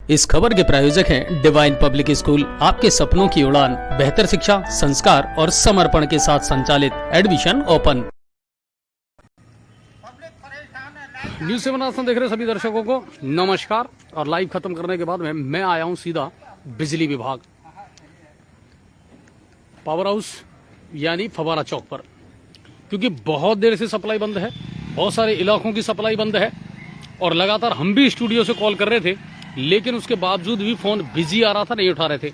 इस खबर के प्रायोजक हैं डिवाइन पब्लिक स्कूल, आपके सपनों की उड़ान, बेहतर शिक्षा, संस्कार और समर्पण के साथ संचालित। Admission open. न्यूज 7 आसान देख रहे सभी दर्शकों को नमस्कार। और लाइव खत्म करने के बाद में मैं आया हूं सीधा बिजली विभाग पावर हाउस यानी फवारा चौक पर, क्योंकि बहुत देर से सप्लाई बंद है, बहुत सारे इलाकों की सप्लाई बंद है और लगातार हम भी स्टूडियो से कॉल कर रहे थे, लेकिन उसके बावजूद भी फोन बिजी आ रहा था, नहीं उठा रहे थे।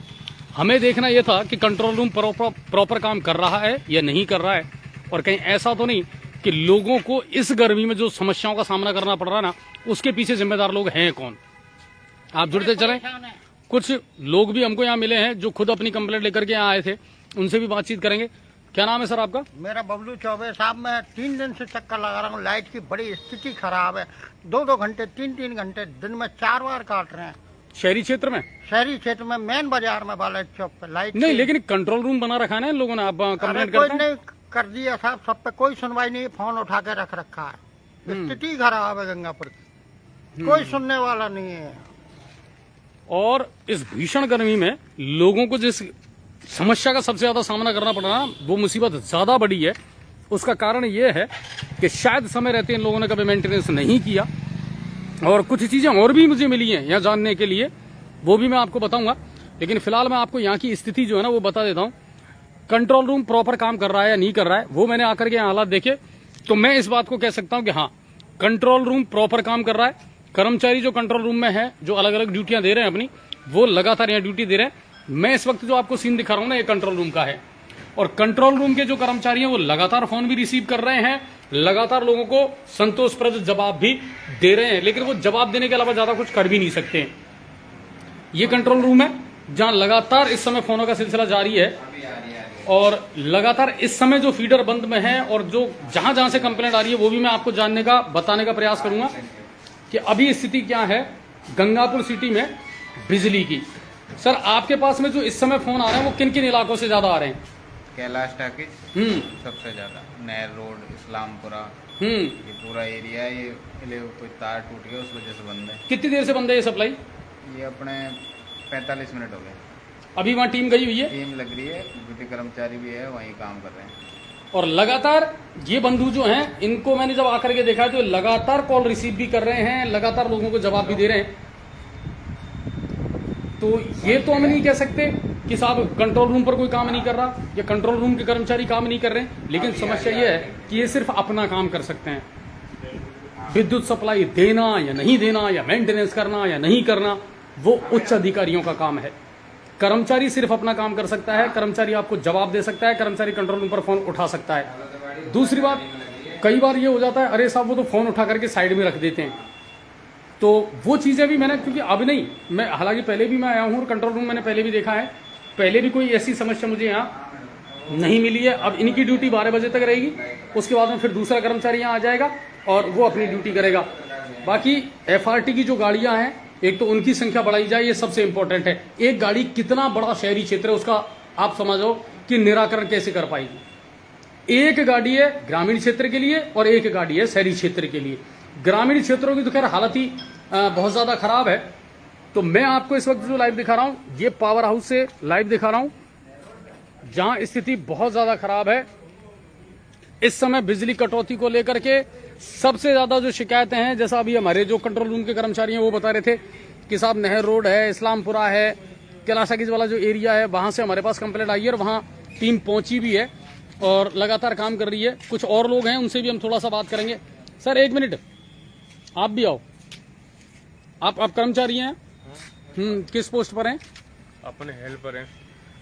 हमें देखना यह था कि कंट्रोल रूम प्रॉपर काम कर रहा है या नहीं कर रहा है, और कहीं ऐसा तो नहीं कि लोगों को इस गर्मी में जो समस्याओं का सामना करना पड़ रहा है ना, उसके पीछे जिम्मेदार लोग हैं कौन। आप जुड़ते चलें। कुछ लोग भी हमको यहाँ मिले हैं जो खुद अपनी कंप्लेंट लेकर के यहाँ आए थे, उनसे भी बातचीत करेंगे। क्या नाम है सर आपका? मेरा बबलू चौबे साहब। मैं 3 दिन से चक्कर लगा रहा हूँ। लाइट की बड़ी स्थिति खराब है। 2-2 घंटे 3-3 घंटे दिन में 4 बार काट रहे हैं। शहरी क्षेत्र में? शहरी क्षेत्र में मेन बाजार में बाला चौक पे लाइट नहीं, लेकिन कंट्रोल रूम बना रखा है ना इन लोगों ने। आप कंप्लेंट कोई करते हैं? नहीं कर दिया साहब, सब पे कोई सुनवाई नहीं। फोन उठा के रख रखा है। स्थिति खराब है गंगापुर की, कोई सुनने वाला नहीं है। और इस भीषण गर्मी में लोगों को जिस समस्या का सबसे ज्यादा सामना करना पड़ रहा है, वो मुसीबत ज्यादा बड़ी है। उसका कारण ये है कि शायद समय रहते इन लोगों ने कभी मेंटेनेंस नहीं किया, और कुछ चीजें और भी मुझे मिली हैं यहाँ जानने के लिए, वो भी मैं आपको बताऊंगा। लेकिन फिलहाल मैं आपको यहाँ की स्थिति जो है ना वो बता देता हूँ। कंट्रोल रूम प्रॉपर काम कर रहा है या नहीं कर रहा है, वो मैंने आकर के हालात देखे तो मैं इस बात को कह सकता हूँ कि हाँ, कंट्रोल रूम प्रॉपर काम कर रहा है। कर्मचारी जो कंट्रोल रूम में है, जो अलग अलग ड्यूटियां दे रहे हैं अपनी, वो लगातार यहाँ ड्यूटी दे रहे हैं। मैं इस वक्त जो आपको सीन दिखा रहा हूँ ना, ये कंट्रोल रूम का है, और कंट्रोल रूम के जो कर्मचारी हैं वो लगातार फोन भी रिसीव कर रहे हैं, लगातार लोगों को संतोषप्रद जवाब भी दे रहे हैं, लेकिन वो जवाब देने के अलावा ज्यादा कुछ कर भी नहीं सकते हैं। ये कंट्रोल रूम है जहां लगातार इस समय फोनों का सिलसिला जारी है, और लगातार इस समय जो फीडर बंद में है और जो जहां जहां से कंप्लेंट आ रही है, वो भी मैं आपको जानने का बताने का प्रयास करूंगा कि अभी स्थिति क्या है गंगापुर सिटी में बिजली की। सर, आपके पास में जो इस समय फोन आ रहे हैं वो किन किन इलाकों से ज्यादा आ रहे हैं? कैलाश टाकिज सबसे ज्यादा, नहर रोड, इस्लामपुरा, ये पूरा एरिया है। ये कोई तार टूट गया, उस वजह से बंद है। कितनी देर से बंद है ये सप्लाई? ये अपने 45 मिनट हो गए। अभी वहाँ टीम गई हुई है? टीम लग रही है, ड्यूटी कर्मचारी भी है, वहीं काम कर रहे हैं। और लगातार ये बंधु जो हैं, इनको मैंने जब आकर के देखा तो लगातार कॉल रिसीव भी कर रहे हैं, लगातार लोगों को जवाब भी दे रहे हैं। तो ये तो हम नहीं कह सकते कि साहब कंट्रोल रूम पर कोई काम नहीं कर रहा या कंट्रोल रूम के कर्मचारी काम नहीं कर रहे हैं, लेकिन समस्या ये है कि ये सिर्फ अपना काम कर सकते हैं। विद्युत सप्लाई देना या नहीं देना, या मेंटेनेंस करना या नहीं करना, वो उच्च अधिकारियों का काम है। कर्मचारी सिर्फ अपना काम कर सकता है, कर्मचारी आपको जवाब दे सकता है, कर्मचारी कंट्रोल रूम पर फोन उठा सकता है। दूसरी बात, कई बार ये हो जाता है, अरे साहब वो तो फोन उठा करके साइड में रख देते हैं, तो वो चीजें भी मैंने, क्योंकि अब नहीं, मैं हालांकि पहले भी मैं आया हूँ और कंट्रोल रूम मैंने पहले भी देखा है, पहले भी कोई ऐसी समस्या मुझे यहाँ नहीं मिली है। अब इनकी ड्यूटी 12 बजे तक रहेगी, उसके बाद में फिर दूसरा कर्मचारी यहाँ आ जाएगा और वो अपनी ड्यूटी करेगा। बाकी FRT की जो गाड़ियां हैं, एक तो उनकी संख्या बढ़ाई जाए, ये सबसे इंपॉर्टेंट है। एक गाड़ी कितना बड़ा शहरी क्षेत्र है उसका आप समझो कि निराकरण कैसे कर पाएगी। एक गाड़ी है ग्रामीण क्षेत्र के लिए और एक गाड़ी है शहरी क्षेत्र के लिए। ग्रामीण क्षेत्रों की तो खैर हालत ही बहुत ज्यादा खराब है। तो मैं आपको इस वक्त जो लाइव दिखा रहा हूं, ये पावर हाउस से लाइव दिखा रहा हूं, जहां स्थिति बहुत ज्यादा खराब है। इस समय बिजली कटौती को लेकर के सबसे ज्यादा जो शिकायतें हैं, जैसा अभी हमारे जो कंट्रोल रूम के कर्मचारी हैं वो बता रहे थे कि साहब नहर रोड है, इस्लामपुरा है, कैलाश टाकिज वाला जो एरिया है, वहां से हमारे पास कंप्लेंट आई है और वहां टीम पहुंची भी है और लगातार काम कर रही है। कुछ और लोग हैं, उनसे भी हम थोड़ा सा बात करेंगे। सर, 1 मिनट, आप भी आओ। आप कर्मचारी हैं? किस पोस्ट पर हैं? अपने हेल्पर हैं।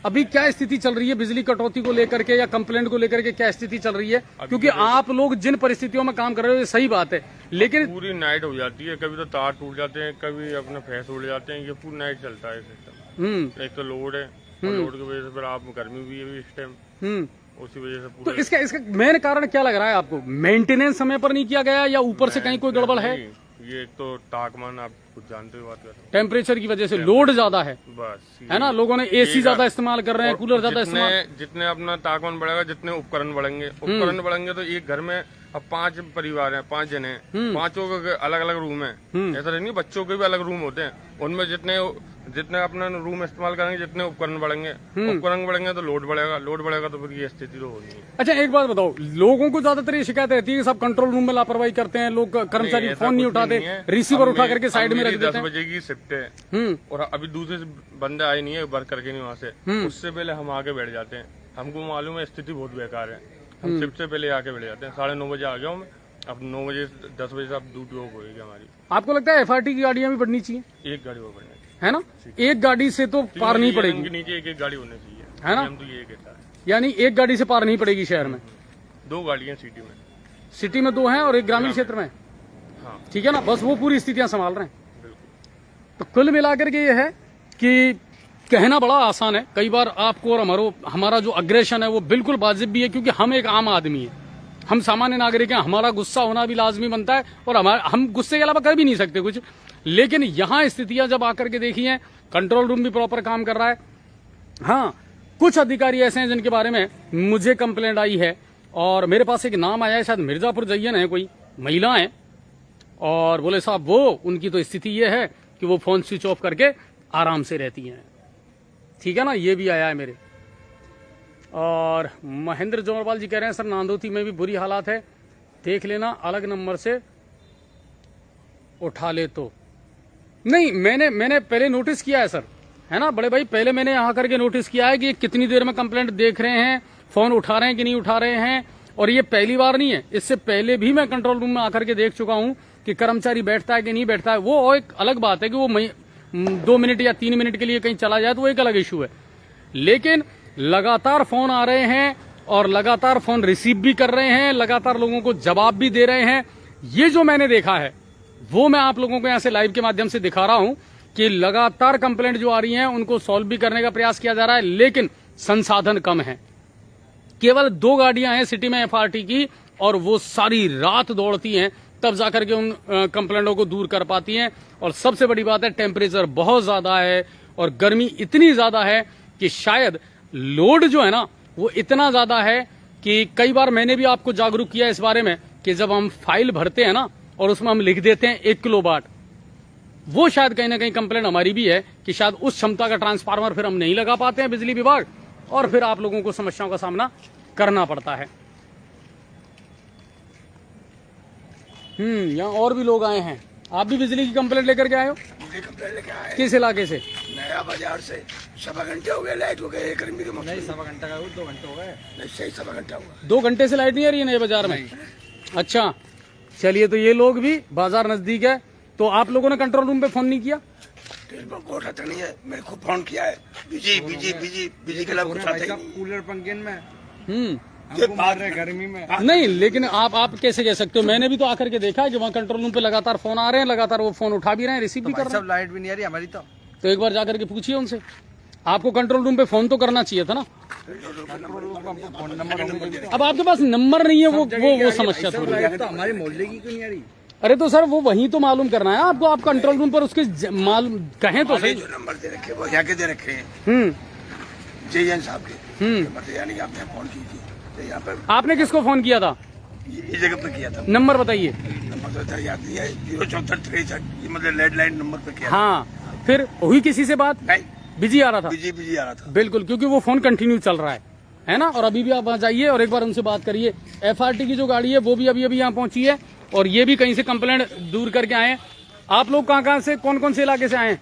अभी क्या स्थिति चल रही है बिजली कटौती को लेकर के या कंप्लेंट को लेकर के, क्या स्थिति चल रही है? क्योंकि आप लोग जिन परिस्थितियों में काम कर रहे हो ये सही बात है, लेकिन पूरी नाइट हो जाती है। कभी तो तार टूट जाते हैं, कभी अपने फैस उड़ जाते हैं। ये पूरी नाइट चलता है सिस्टम। एक तो लोड है, लोड की वजह से फिर आप गर्मी भी है इस टाइम, उसी वजह से। तो इसका मेन कारण क्या लग रहा है आपको? मेंटेनेंस समय पर नहीं किया गया या ऊपर से कहीं कोई गड़बड़ है? ये एक तो तापमान, आप कुछ जानते हो, बात कर रहे हो, टेम्परेचर की वजह से लोड ज्यादा है, बस है ना। लोगों ने AC ज्यादा इस्तेमाल कर रहे हैं, कूलर ज्यादा इस्तेमाल। जितने अपना तापमान बढ़ेगा, जितने उपकरण बढ़ेंगे तो एक घर में अब 5 परिवार हैं, 5 जने हैं, 5 के अलग अलग रूम है। ऐसा नहीं, बच्चों के भी अलग रूम होते हैं। उनमें जितने अपना रूम इस्तेमाल करेंगे, जितने उपकरण बढ़ेंगे तो लोड बढ़ेगा तो फिर ये स्थिति तो होनी है। अच्छा एक बात बताओ, लोगों को ज्यादातर ये शिकायत रहती है कि सब कंट्रोल रूम में लापरवाही करते हैं, लोग कर्मचारी फोन नहीं उठाते, रिसीवर उठा करके साइड में रख देते हैं। 10 बजे की शिफ्ट है और अभी दूसरे बंदे आए नहीं है वर्क करके नहीं वहाँ से, उससे पहले हम आके बैठ जाते हैं। हमको मालूम है स्थिति बहुत बेकार है, हम शिफ्ट से पहले आके बैठ जाते हैं। 9:30 बजे आ गया हूँ मैं, अब 9 बजे 10 बजे से अब ड्यूटी ऑफ होगी हमारी। आपको लगता है FRT की गाड़ियां भी बढ़नी चाहिए? एक गाड़ी और बढ़नी है ना, एक गाड़ी से तो पार नहीं पड़ेगी, नीचे एक गाड़ी होनी चाहिए, है ना। हम तो ये कहता है, यानी एक गाड़ी से पार नहीं पड़ेगी शहर में। 2 गाड़ियां सिटी में 2 हैं और एक ग्रामीण क्षेत्र में। हाँ ठीक है ना, बस वो पूरी स्थितियां संभाल रहे हैं। तो कुल मिलाकर के ये है कि कहना बड़ा आसान है कई बार आपको, और हमारा जो अग्रेशन है वो बिल्कुल वाजिब भी है, क्योंकि हम एक आम आदमी है, हम सामान्य नागरिक हैं, हमारा गुस्सा होना भी लाजमी बनता है और हम गुस्से के अलावा कर भी नहीं सकते कुछ। लेकिन यहाँ स्थितियां जब आकर के देखी हैं, कंट्रोल रूम भी प्रॉपर काम कर रहा है। हाँ, कुछ अधिकारी ऐसे हैं जिनके बारे में मुझे कंप्लेंट आई है और मेरे पास एक नाम आया है, शायद मिर्जापुर जयन है, कोई महिला है, और बोले साहब वो उनकी तो स्थिति ये है कि वो फोन स्विच ऑफ करके आराम से रहती हैं। ठीक है ना, ये भी आया है मेरे। और महेंद्र जोरवाल जी कह रहे हैं सर नांदोती में भी बुरी हालात है, देख लेना अलग नंबर से उठा ले तो। नहीं, मैंने पहले नोटिस किया है सर, है ना बड़े भाई, पहले मैंने यहाँ करके नोटिस किया है कि कितनी देर में कंप्लेंट देख रहे हैं, फोन उठा रहे हैं कि नहीं उठा रहे हैं। और ये पहली बार नहीं है, इससे पहले भी मैं कंट्रोल रूम में आकर के देख चुका हूँ कि कर्मचारी बैठता है कि नहीं बैठता है। वो एक अलग बात है कि वो 2 मिनट या 3 मिनट के लिए कहीं चला जाए तो वो एक अलग इशू है, लेकिन लगातार फोन आ रहे हैं और लगातार फोन रिसीव भी कर रहे हैं, लगातार लोगों को जवाब भी दे रहे हैं। ये जो मैंने देखा है वो मैं आप लोगों को यहाँ से लाइव के माध्यम से दिखा रहा हूं कि लगातार कंप्लेंट जो आ रही हैं उनको सॉल्व भी करने का प्रयास किया जा रहा है, लेकिन संसाधन कम है। केवल 2 गाड़ियां हैं सिटी में FRT की और वो सारी रात दौड़ती हैं, तब जाकर के उन कंप्लेंटों को दूर कर पाती हैं। और सबसे बड़ी बात है, टेम्परेचर बहुत ज्यादा है और गर्मी इतनी ज्यादा है कि शायद लोड जो है ना वो इतना ज्यादा है कि कई बार मैंने भी आपको जागरूक किया इस बारे में कि जब हम फाइल भरते हैं ना और उसमें हम लिख देते हैं 1 किलोवाट, वो शायद कहीं ना कहीं कंप्लेंट हमारी भी है कि शायद उस क्षमता का ट्रांसफार्मर फिर हम नहीं लगा पाते हैं बिजली विभाग, और फिर आप लोगों को समस्याओं का सामना करना पड़ता है। यहाँ और भी लोग आए हैं। आप भी बिजली की कंप्लेंट लेकर के आए हो? कंप्लेंट लेके आए किस इलाके से? नया बाजार से। 1.25 घंटे हो गए, लाइट हो गए, गर्मी के मौसम। नहीं 1.25 घंटा का 2 घंटे हो गए। नहीं, सही 1.25 घंटा हुआ। 2 घंटे से लाइट नहीं आ रही है नए बाजार में? अच्छा चलिए, तो ये लोग भी, बाजार नजदीक है, तो आप लोगों ने कंट्रोल रूम पे फोन नहीं किया? टेलीफोन को उठाता नहीं है, मैंने खूब फोन किया है, बिजी के लाभ उठाते नहीं। कूलर पंखे में ये बात गर्मी में नहीं, लेकिन आप कैसे कह सकते हो? मैंने भी तो आकर के देखा है कि वहाँ कंट्रोल रूम पे लगातार फोन आ रहे हैं, लगातार वो फोन उठा भी रहे हैं, रिसीव भी कर रहे हैं। सब लाइट भी नहीं आ रही हमारी तो एक बार जाकर के पूछिए उनसे, आपको कंट्रोल रूम पे फोन तो करना चाहिए था ना। फोन नंबर अब आपके पास नंबर नहीं है, वो समस्या थोड़ी है। तो हमारे मोहल्ले की क्यों नहीं आ रही? अरे तो सर वो वहीं तो मालूम करना है आपको, आप कंट्रोल रूम पर उसके मालूम कहें तो सही। जो नंबर दे रखे वो यहाँ के दे रखे हैं जयन साहब के, यानी आपने फोन कीजिए तो यहाँ पर। आपने किसको फोन किया था? ये जगह पे किया था। नंबर बताइए। नंबर तो याद नहीं है, 06463, ये मतलब लैंडलाइन नंबर पे किया। हाँ, फिर हुई किसी से बात? नहीं, बिजी आ रहा था। बिजी आ रहा था बिल्कुल, क्योंकि वो फोन कंटिन्यू चल रहा है ना। और अभी भी आप वहाँ जाइए और एक बार उनसे बात करिए। FRT की जो गाड़ी है वो भी अभी यहाँ पहुंची है और ये भी कहीं से कंप्लेंट दूर करके आए हैं। आप लोग कहाँ से, कौन से इलाके से आए हैं?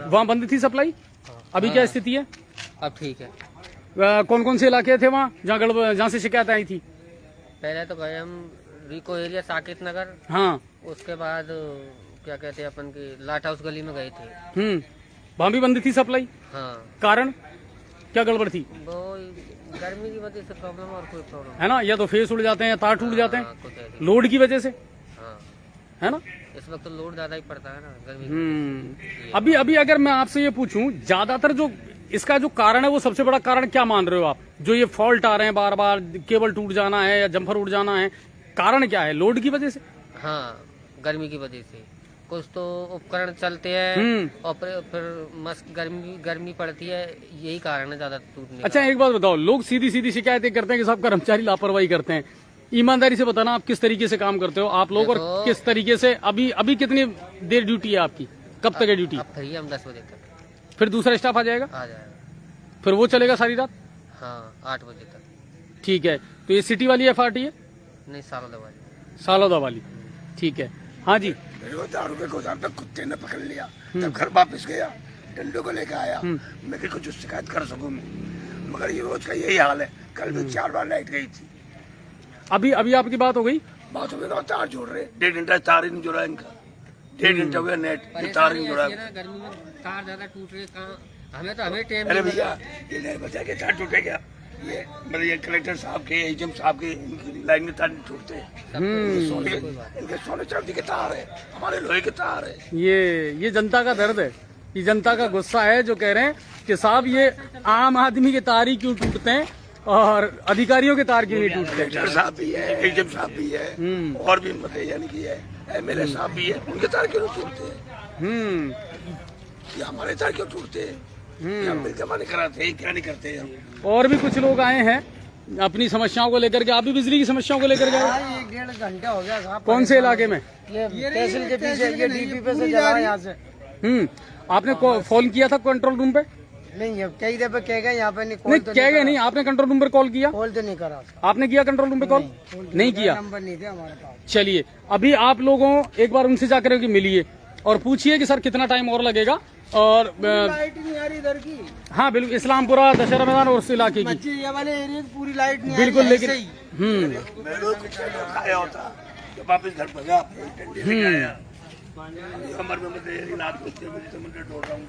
वहाँ बंद थी सप्लाई, अभी क्या स्थिति है? अब ठीक है। कौन से इलाके थे वहाँ जहाँ से शिकायत आई थी? पहले तो गए हम रिको एरिया साकेत नगर, हाँ, उसके बाद क्या कहते हैं अपन की लाट हाउस गली में गए थे। वहाँ भी बंद थी सप्लाई? हाँ। कारण क्या गड़बड़ थी? वो गर्मी की वजह से प्रॉब्लम और कोई प्रॉब्लम है ना, या तो फेस उड़ जाते हैं या तार टूट जाते हैं कुछ ऐसी। लोड की वजह से, हाँ, है ना। इस वक्त तो लोड ज्यादा ही पड़ता है ना गर्मी की। अभी अगर मैं आपसे ये पूछूं, ज्यादातर जो इसका जो कारण है वो सबसे बड़ा कारण क्या मान रहे हो आप? जो ये फॉल्ट आ रहे हैं बार बार, केबल टूट जाना है या जंपर उड़ जाना है, कारण क्या है? लोड की वजह से? हाँ, गर्मी की वजह से। कुछ तो उपकरण चलते हैं और फिर मस्त गर्मी पड़ती है, यही कारण है ज्यादा टूटने का। अच्छा एक बात बताओ, लोग सीधी सीधी शिकायतें करते हैं कि साहब कर्मचारी लापरवाही करते हैं। ईमानदारी से बताना आप किस तरीके से काम करते हो आप लोग, और किस तरीके से अभी कितनी देर ड्यूटी है आपकी, कब तक है ड्यूटी? अब फ्री है हम 10 बजे तक। फिर दूसरा स्टाफ आ जाएगा? आ जाएगा। फिर वो चलेगा सारी रात? हाँ 8 बजे तक। ठीक है, तो ये सिटी वाली FRT है? नहीं सालोदा वाली। सालोदा वाली, ठीक है। हाँ जी। मेरे को दारू के गोदाम पे कुत्ते ने पकड़ लिया, तब घर वापस गया, डंडों को लेकर आया, मैं कि कुछ शिकायत कर सकूं मैं, मगर ये रोज का यही हाल है। कल भी 4 बार लाइट गई थी। अभी आपकी बात हो गई? बात हो गई, तार जोड़ रहे, 1.5 घंटा तार ही नहीं जुड़ा इनका, 1.5 घंटा हो गया नेट, ये तार नहीं जुड़ा। गर्मी में तार ज्यादा टूट रहे, हमें टाइम। अरे भैया ये नहीं बचा के तार टूटेगा, ये मतलब ये कलेक्टर साहब के, एजीएम साहब के लाइन में तार नहीं टूटते। इनके सोने चांदी के तार है, हमारे लोहे के तार है। ये जनता का दर्द है, ये जनता का गुस्सा है जो कह रहे हैं कि साहब ये आम आदमी के तार ही क्यों टूटते हैं और अधिकारियों के तार क्यों नहीं टूटते। कलेक्टर साहब भी है, एजीएम साहब भी है, और भी मतलब यानी कि है MLA साहब भी है, उनके तार क्यों नहीं टूटते? ये हमारे तार क्यों टूटते? हम बिल जमा नहीं कराते, क्या नहीं करते हम। और भी कुछ लोग आए हैं अपनी समस्याओं को लेकर के। आप भी बिजली की समस्याओं को लेकर के आए? 1.5 घंटा हो गया साहब। कौन से इलाके में? ये तहसील के पीछे, ये DP पे से चला यहाँ से। आपने फोन किया था कंट्रोल रूम पे? नहीं, अब कई दफे कह गए यहाँ पे नहीं, नहीं कह गए नहीं, आपने कंट्रोल रूम पर कॉल किया? कॉल तो नहीं करा। आपने किया कंट्रोल रूम पे कॉल? नहीं किया, नंबर नहीं थे हमारे पास। चलिए अभी आप लोगों एक बार उनसे जाकर के मिलिए और पूछिए कि सर कितना टाइम और लगेगा। और लाइट नहीं आ रही इधर की। हाँ बिल्कुल, इस्लामपुरा, दशहरा मैदान और उस इलाके की ये वाले एरिया की पूरी लाइट नहीं बिल्कुल। लेकिन मैं लोग खाया होता जब वापस घर भगा, डंडे से खाया, कमर में मतलब रात को 6 बजे से मैं डोल रहा हूँ।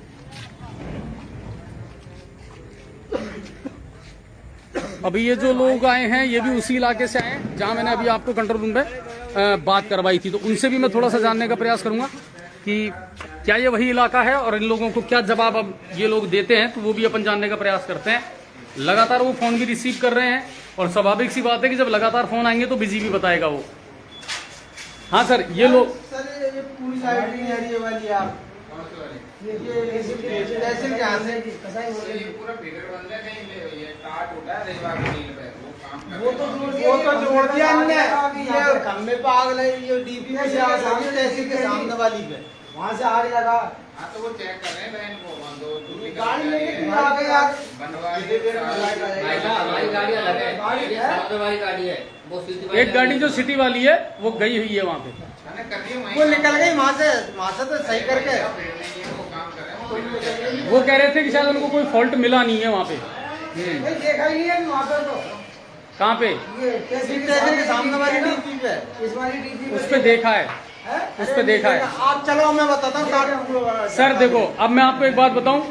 अभी ये जो लोग आए हैं ये भी उसी इलाके से आए हैं जहां मैंने अभी आपको कंट्रोल रूम पे बात करवाई थी, तो उनसे भी मैं थोड़ा सा जानने का प्रयास करूंगा कि क्या ये वही इलाका है और इन लोगों को क्या जवाब अब ये लोग देते हैं, तो वो भी अपन जानने का प्रयास करते हैं। लगातार वो फोन भी रिसीव कर रहे हैं और स्वाभाविक सी बात है कि जब लगातार फोन आएंगे तो बिजी भी बताएगा वो। हाँ सर, ये लोग सर ये पूरी लाइट नहीं आ रही है वाली आप ये तहसील के हाथ से पूरा फिगर बन रहा है, नहीं ये तार टूटा है रेवा की नील पे, वो तो जोड़ दिया हमने। ये खम्बे पे आग लगी, ये DP में से आग लगी, तहसील के सामने वाली पे वहाँ से आग लगा। हाँ तो वो चेक कर रहे हैं बहन को, वहाँ दो गाड़ी लेके आ गए यार, हमारी गाड़ी अलग है, हमारी गाड़ी है वो सिटी एक गाड़ी जो सिटी वाली है वो गई हुई है वहाँ पे, वो निकल गई वहाँ से तो सही करके। वो कह रहे थे कि शायद उनको कोई फॉल्ट मिला नहीं है वहाँ पे। नहीं देखा ही नहीं है वहाँ पर, तो कहाँ पे? ये तहसील के सामने वाली DP पे, इस वाली DP पे उस पे देखा है, उस पे देखा है। आप चलो मैं बताता हूँ सर देखो, अब मैं आपको एक बात बताऊं,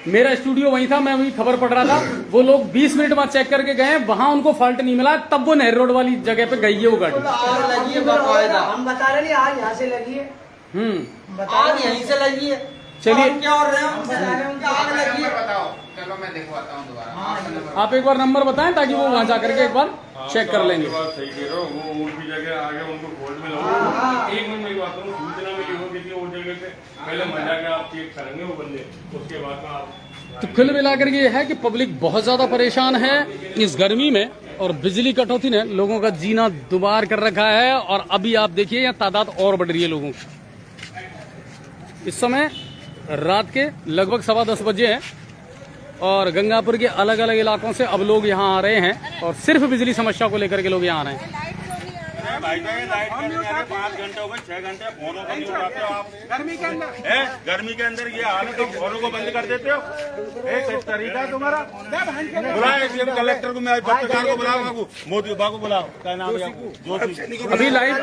मेरा स्टूडियो वहीं था, मैं वहीं खबर पढ़ रहा था। वो लोग 20 मिनट बाद चेक करके गए, वहां उनको फॉल्ट नहीं मिला, तब वो नेहरू रोड वाली जगह पे गई है वो गाड़ी। आग लगी है बाकायदा, हम बता रहे हैं आग यहाँ से लगी है, आग यहीं से लगी है। चलिए क्या हो रहे हैं, उनकी आग लगी है। बताओ, चलो मैं दिखवाता हूँ दोबारा। आप एक बार नंबर बताएं ताकि वो वहां जाकर के एक बार चेक कर लेंगे। सही कह रहे हो, वो उनकी जगह आगे उनको फॉल्ट मिला। एक मिनट मेरी बात करूँ, सूचना मिली होगी कि वो जगह से पहले मजा के आप चेक करेंगे वो बंदे, उसके बाद में आप। तो कुल मिलाकर ये है कि पब्लिक बहुत ज्यादा परेशान है इस गर्मी में, और बिजली कटौती ने लोगों का जीना दुबार कर रखा है। और अभी आप देखिए यहाँ तादाद और बढ़ रही है लोगों की। इस समय रात के लगभग 10:15 बजे हैं और गंगापुर के अलग अलग इलाकों से अब लोग यहाँ आ रहे हैं और सिर्फ बिजली समस्या को लेकर के लोग यहाँ आ रहे हैं। भाई लाइट 5 घंटे हो गए, 6 घंटे फोनों को नहीं उठाते हो आप। गर्मी के अंदर ये हाल है, तो फोनों को बंद कर देते हो। एक तरीका है तुम्हारा। बुलाओ कलेक्टर को, मैं पत्रकार को बुलाओ, मोदी बाबू बुलाओ, क्या नाम है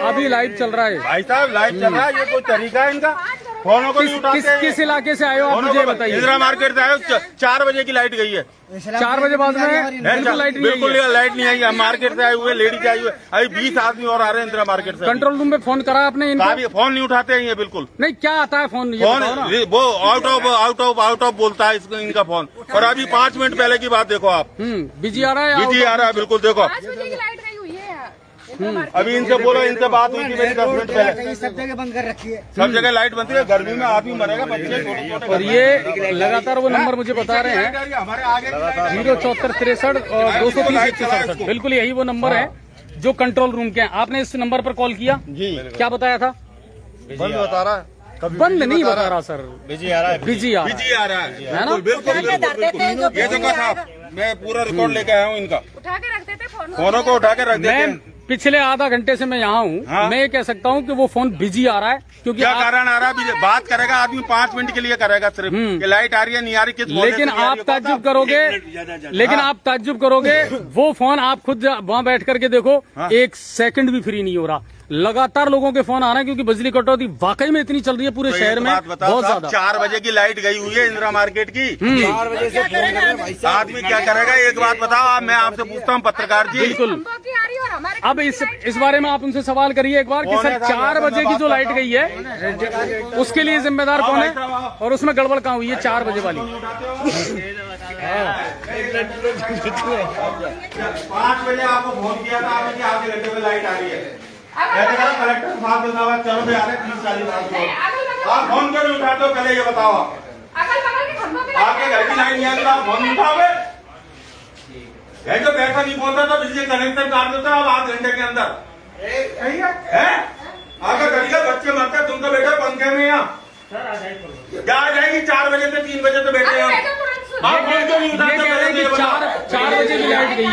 अभी लाइव चल रहा है भाई साहब, लाइव चल रहा है, ये कोई तरीका है इनका? फोनों को नहीं उठाते। किस इलाके से आए हो आप मुझे बताइए। इंदिरा मार्केट से आए हो, 4 बजे की लाइट गई है। 4 बजे बाद में बिल्कुल लाइट नहीं आई है। मार्केट से आए हुए लेडीज आई हुए, अभी 20 आदमी और आ रहे हैं इंदिरा मार्केट से। कंट्रोल रूम में फोन करा आपने इनको? फोन नहीं उठाते हैं ये बिल्कुल। नहीं, क्या आता है फोन? फोन वो आउट ऑफ बोलता है इनका फोन। और अभी 5 मिनट पहले की बात देखो आप, बिजी आ रहा है, बिजी आ रहा है बिल्कुल। देखो अभी इनसे बोलो, इनसे बात हुई थी मेरी 10 मिनट पहले। सब जगह बंद कर रखी है, सब जगह लाइट बनती है, गर्मी में आदमी मरेगा, बच्चे छोटे। और ये लगातार वो नंबर मुझे बता रहे हैं हमारे आगे 07463 और 230 बिल्कुल यही वो नंबर है जो कंट्रोल रूम के हैं। आपने इस नंबर पर कॉल किया जी, क्या बताया था? बंद बता रहा है, बंद नहीं बता रहा सर, बिजी आ रहा है, बिजी आ रहा है ना? बिल्कुल बिल्कुल। ये देखो साहब, मैं पूरा रिकॉर्ड लेके आया हूँ इनका, उठा के रख देते फोनों को उठा के रख देते मैं हैं। पिछले आधा घंटे से मैं यहाँ हूँ। हाँ। मैं ये कह सकता हूँ कि वो फोन बिजी आ रहा है क्योंकि क्या कारण आ रहा है? बात करेगा आदमी 5 मिनट के लिए करेगा सिर्फ कि लाइट आ रही है नहीं आ रही, किस मोहल्ले लेकिन से नहीं आ रही, आप ताज्जुब करोगे, लेकिन आप ताज्जुब करोगे, वो फोन आप खुद वहाँ बैठ करके देखो, एक सेकंड भी फ्री नहीं हो रहा। लगातार लोगों के फोन आ रहे हैं क्योंकि बिजली कटौती वाकई में इतनी चल रही है पूरे तो शहर में, बहुत ज्यादा। 4 बजे की लाइट गई हुई है इंदिरा मार्केट की, 4 बजे से आदमी क्या करेगा? एक बात बताओ, मैं आपसे पूछता हूँ पत्रकार जी, बिल्कुल। अब इस बारे में आप उनसे सवाल करिए एक बार कि सर 4 बजे की जो लाइट गई है उसके लिए जिम्मेदार कौन है और उसमें गड़बड़ कहाँ हुई है 4 बजे वाली? 5 बजे आपको फोन किया था आपने कि आधे घंटे में लाइट आ रही है, कलेक्टर साहब के साथ चलो भाई आ रहे 30-40 आप फोन क्यों नहीं उठाते हो? पहले ये बताओ, आपके घर की लाइट नहीं आती तो आप फोन नहीं उठाओगे? ये जो पैसा नहीं पहुंचता तो बिजली कनेक्शन काट देता आप आधे घंटे के अंदर है? आपका घर के बच्चे मरते हैं, तुम तो बैठे पंखे में यहाँ, क्या आ जाएगी? 4 बजे से 3 बजे तो बैठे हैं आप, फोन क्यों नहीं उठाते? 4 बजे की लाइट गई है,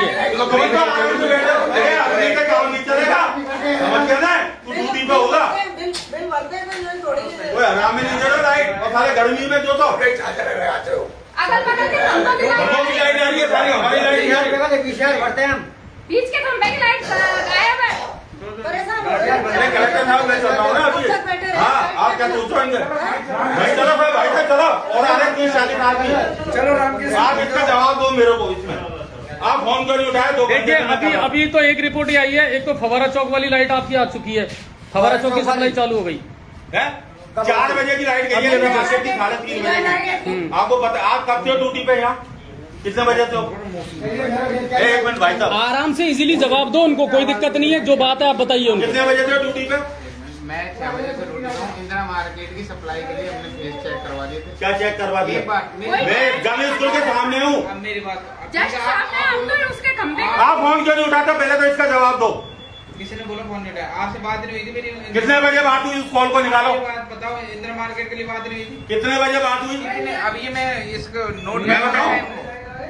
काम नहीं चलेगा, समझ गया ना? तू ड्यूटी पे होगा, कोई आराम में नहीं दे रहा लाइट, और सारे गर्मी में जो तो घरों की लाइट आ रही है, सारी हमारी लाइट भरते हैं हम, बीच के खंभे की लाइट गायब है। कलेक्टर साहब मैं चल रहा हूँ ना अभी। हाँ, आप क्या सोचोगे? भाई चलो भाई साहब चलो, और आ रहे 30-40 आदमी, चलो आप इसका जवाब दो मेरे को। इसमें आप फोन क्यों नहीं उठाए? 2 देखिए अभी तो एक रिपोर्ट ही आई है, एक तो फवारा चौक वाली लाइट आपकी आ चुकी है, फवारा चौक की सप्लाई चालू हो गई है। 4 बजे की लाइट गई है, मार्केट की 3:30 बजे। आपको पता, आप कब से हो ड्यूटी पे? यहाँ कितने बजे से हो? 1 मिनट भाई साहब, आराम से इजीली जवाब दो, उनको कोई दिक्कत नहीं है, जो बात है आप बताइए उनको। कितने बजे से हो ड्यूटी पे? मैं 6 बजे से ड्यूटी हूँ। इंदिरा मार्केट की सप्लाई के लिए हमने फेस चेक करवा दिए थे। क्या चेक करवा दिया? मैं जामिया स्कूल के सामने हूँ, मेरी बात जस्ट सामने हम तो उसके खंभे आप फोन क्यों नहीं उठाते? पहले तो इसका जवाब दो। किसी ने बोला फोन नहीं उठाया, आपसे बात नहीं हुई थी मेरी। कितने बजे बात हुई? उस कॉल को निकालो, बात बताओ, इंदिरा मार्केट के लिए बात नहीं हुई थी। कितने बजे बात हुई? अब ये मैं इसको नोट मैं बताऊं?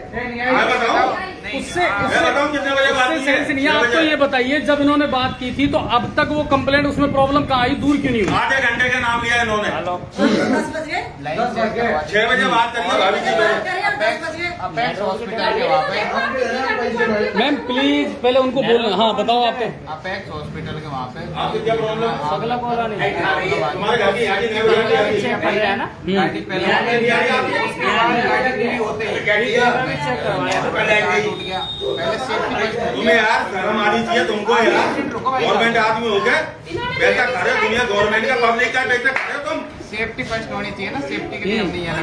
मैं बताऊं? उससे मैं बताऊं कितने बजे बात हुई? सेंस नहीं है। आप तो ये बताइए, जब इन्होंने बात की थी तो अब तक वो कंप्लेंट, उसमें प्रॉब्लम कहाँ आई, दूर क्यों नहीं हुई? आधे घंटे का नाम लिया इन्होंने। 6 बजे बात करिए भाभी जी। अपेक्स हॉस्पिटल के वहाँ पे, मैम प्लीज पहले उनको बोलना। हाँ बताओ आप। तो अपेक्स हॉस्पिटल के वहाँ पे आपको क्या प्रॉब्लम? अगला कॉल आने तुम्हारे घर की गाड़ी नहीं होती चेक कर रहे हैं ना। गाड़ी पहले होते हैं, टूट गया। पहले सेफ्टी तुम्हें यार शर्म आनी चाहिए तुमको यार, गवर्नमेंट आदमी हो गए, पैसा खा रहे हो दुनिया, गवर्नमेंट का पब्लिक का पैसा खा रहे हो तुम। सेफ्टी फर्स्ट होनी चाहिए ना, सेफ्टी के लिए हम नहीं आना।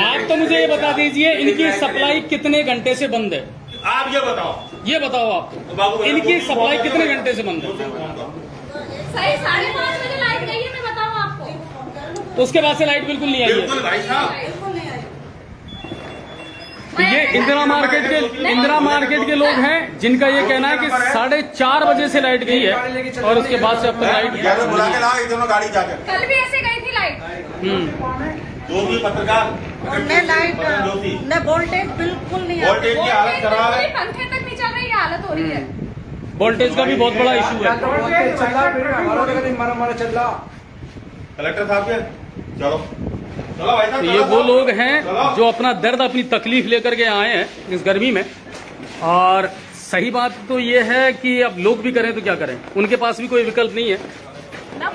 आप तो मुझे ये बता दीजिए, इनकी सप्लाई कितने घंटे से बंद है? आप ये बताओ आप इनकी सप्लाई कितने घंटे से बंद है? सही 5:30 बजे लाइट गई है, मैं बताऊँ आपको। तो उसके बाद से लाइट बिल्कुल नहीं आई है। बिल्कुल भाई साहब, तो ये इंदिरा मार्केट के लोग हैं जिनका ये कहना है कि 4:30 बजे से लाइट गई है और उसके बाद से अब तक लाइट बुला के लाओ दोनों गाड़ी जाकर। कल भी ऐसे गई थी लाइट। जो भी पत्रकार न वोल्टेज बिल्कुल नहीं वोल्टेज की हालत खराब है, पंखे तक नहीं चल रही, हालत हो रही है। वोल्टेज का भी बहुत बड़ा इशू है। कलेक्टर साहब के चलो भाई साहब, तो ये वो लोग हैं जो अपना दर्द, अपनी तकलीफ लेकर के आए हैं इस गर्मी में। और सही बात तो ये है कि अब लोग भी करें तो क्या करें, उनके पास भी कोई विकल्प नहीं है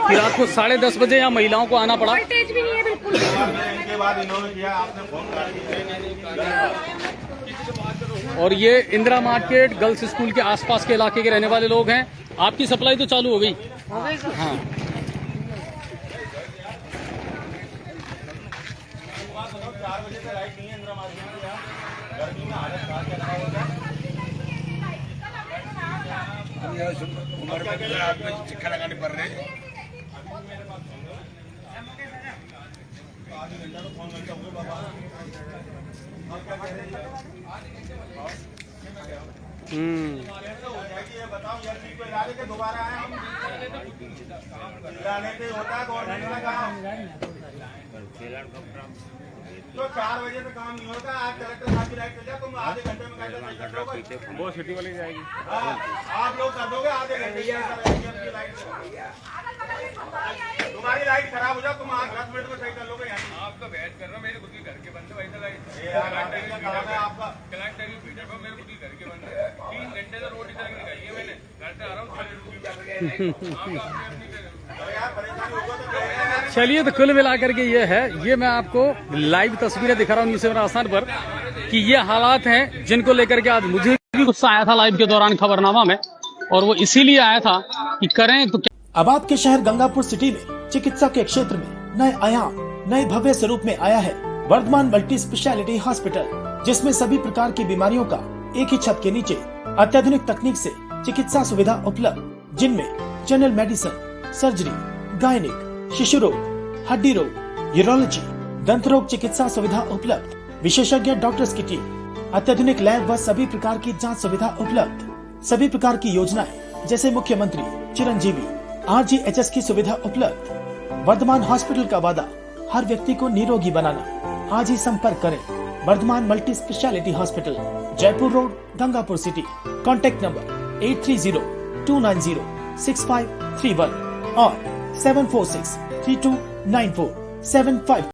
कि रात को 10:30 बजे यहाँ महिलाओं को आना पड़ा। वोल्टेज भी नहीं है बिल्कुल। इनके बाद इन्होंने किया, आपने फोन कर दिया। और ये इंदिरा मार्केट गर्ल्स स्कूल के आसपास के इलाके के रहने वाले लोग हैं। आपकी सप्लाई तो चालू हो गई? हाँ, 4 बजे से लाइट नहीं है इंदिरा मार्केट में, गर्मी में हालत खराब। रात में चक्कर लगाने पड़ रहे हैं। बताओ यार को इलाके के दोबारा आए हम इलाके से होता है गवर्नमेंट का काम तो 4 बजे से काम नहीं होता। आज कलेक्टर साहब की लाइट चल जाए तुम आधे घंटे में वो सिटी वाली जाएगी। आप लोग कर दोगे आधे घंटे तुम्हारी लाइट खराब हो जाए तुम 10 मिनट में सही कर लोगे। आपका बैठ कर रहा हूँ मेरे खुद के घर के बंद है वैसा लाइट आपका कलेक्टर मेरे खुद के घर के बंद है 3 घंटे से रोड इधर निकाली है मैंने घर से आ रहा हूँ। चलिए तो कुल मिलाकर के ये है, ये मैं आपको लाइव तस्वीरें दिखा रहा हूँ न्यूज़ 7 राजस्थान पर कि ये हालात हैं जिनको लेकर के आज मुझे भी गुस्सा आया था लाइव के दौरान खबरनामा में, और वो इसीलिए आया था कि करें तो क्या। अब आपके शहर गंगापुर सिटी में चिकित्सा के क्षेत्र में नए आयाम, नए भव्य स्वरूप में आया है वर्धमान मल्टी स्पेशलिटी हॉस्पिटल, जिसमें सभी प्रकार की बीमारियों का एक ही छत के नीचे अत्याधुनिक तकनीक से चिकित्सा सुविधा उपलब्ध, जिनमें जनरल मेडिसिन, सर्जरी, गायनिक, शिशु रोग, हड्डी रोग, यूरोलॉजी, दंत रोग चिकित्सा सुविधा उपलब्ध, विशेषज्ञ डॉक्टर्स की टीम, अत्याधुनिक लैब व सभी प्रकार की जांच सुविधा उपलब्ध, सभी प्रकार की योजनाएं जैसे मुख्यमंत्री चिरंजीवी RGHS की सुविधा उपलब्ध। वर्धमान हॉस्पिटल का वादा हर व्यक्ति को निरोगी बनाना। आज ही संपर्क करें Vardhaman multi speciality hospital, Jaipur road, Gangapur city. Contact number 8302906531 और 746329475।